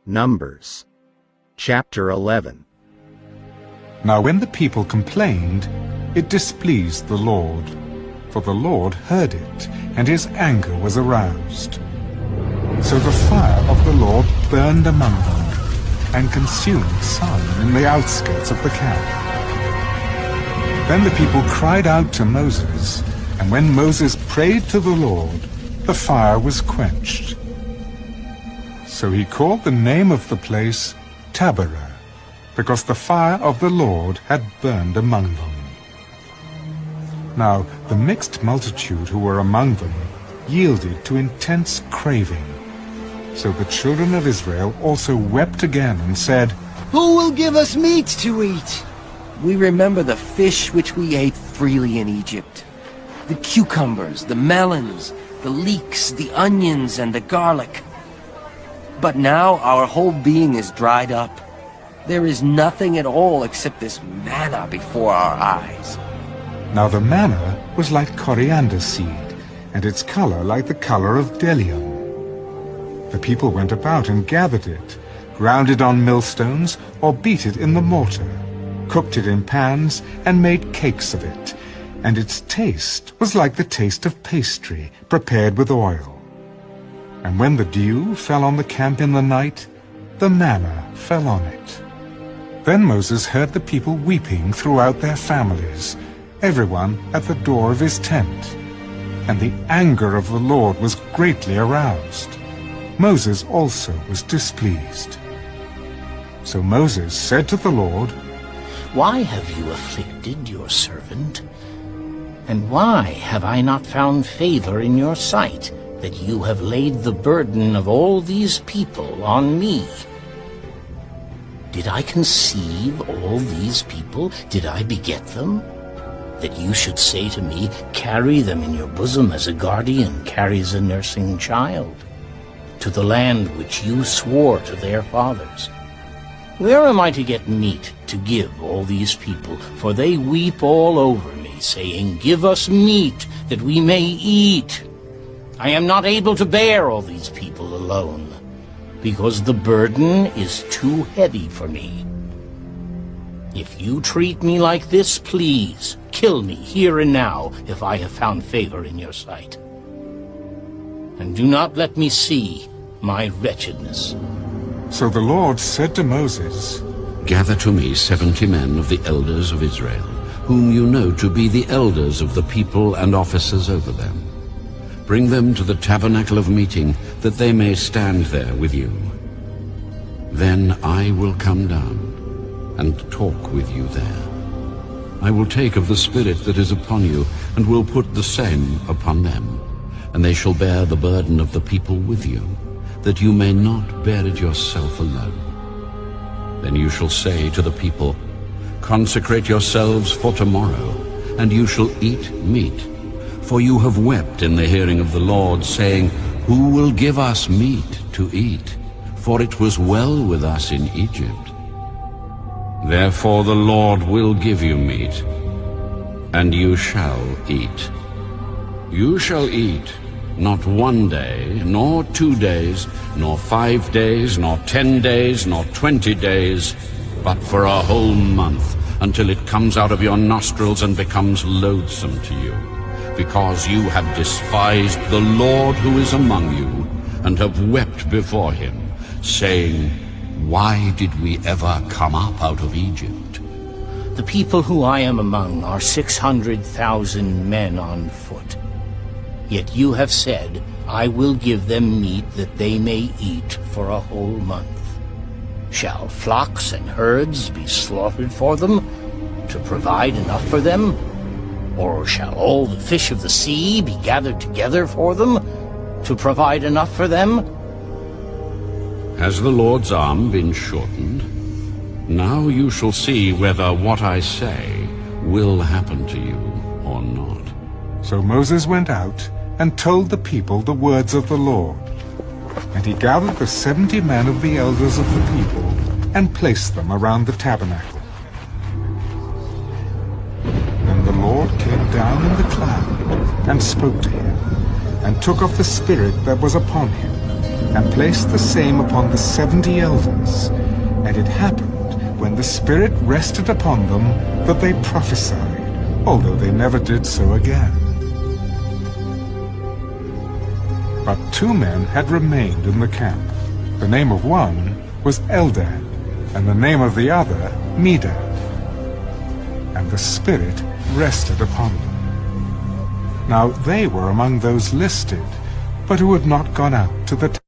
Numbers chapter 11. Now when the people complained, it displeased the Lord, for the Lord heard it, and his anger was aroused. So the fire of the Lord burned among them, and consumed some in the outskirts of the camp. Then the people cried out to Moses, and when Moses prayed to the Lord, the fire was quenched. So he called the name of the place Taberah, because the fire of the Lord had burned among them. Now the mixed multitude who were among them yielded to intense craving. So the children of Israel also wept again and said, "Who will give us meat to eat? We remember the fish which we ate freely in Egypt, the cucumbers, the melons, the leeks, the onions, and the garlic. But now our whole being is dried up. There is nothing at all except this manna before our eyes." Now the manna was like coriander seed, and its color like the color of bdellium. The people went about and gathered it, ground it on millstones, or beat it in the mortar, cooked it in pans, and made cakes of it, and its taste was like the taste of pastry prepared with oil. And when the dew fell on the camp in the night, the manna fell on it. Then Moses heard the people weeping throughout their families, everyone at the door of his tent. And the anger of the Lord was greatly aroused. Moses also was displeased. So Moses said to the Lord, "Why have you afflicted your servant? And why have I not found favor in your sight, that you have laid the burden of all these people on me? Did I conceive all these people? Did I beget them? That you should say to me, 'Carry them in your bosom as a guardian carries a nursing child, to the land which you swore to their fathers.' Where am I to get meat to give all these people? For they weep all over me, saying, 'Give us meat, that we may eat.' I am not able to bear all these people alone, because the burden is too heavy for me. If you treat me like this, please, kill me here and now, if I have found favor in your sight. And do not let me see my wretchedness." So the Lord said to Moses, "Gather to me 70 men of the elders of Israel, whom you know to be the elders of the people and officers over them. Bring them to the tabernacle of meeting, that they may stand there with you. Then I will come down and talk with you there. I will take of the Spirit that is upon you, and will put the same upon them, and they shall bear the burden of the people with you, that you may not bear it yourself alone. Then you shall say to the people, 'Consecrate yourselves for tomorrow, and you shall eat meat. For you have wept in the hearing of the Lord, saying, Who will give us meat to eat? For it was well with us in Egypt. Therefore the Lord will give you meat, and you shall eat. You shall eat, not 1 day, nor 2 days, nor 5 days, nor 10 days, nor 20 days, but for a whole month, until it comes out of your nostrils and becomes loathsome to you. Because you have despised the Lord who is among you, and have wept before him, saying, Why did we ever come up out of Egypt?" The people who I am among are 600,000 men on foot. Yet you have said, I will give them meat that they may eat for a whole month. Shall flocks and herds be slaughtered for them, to provide enough for them? Or shall all the fish of the sea be gathered together for them, to provide enough for them? Has the Lord's arm been shortened? Now you shall see whether what I say will happen to you or not. So Moses went out and told the people the words of the Lord. And he gathered the 70 men of the elders of the people and placed them around the tabernacle. Then the Lord came down in the cloud and spoke to him, and took off the spirit that was upon him, and placed the same upon the 70 elders. And it happened, when the Spirit rested upon them, that they prophesied, although they never did so again. But 2 men had remained in the camp. The name of one was Eldad, and the name of the other Medad. And the Spirit rested upon them. Now they were among those listed, but who had not gone out to the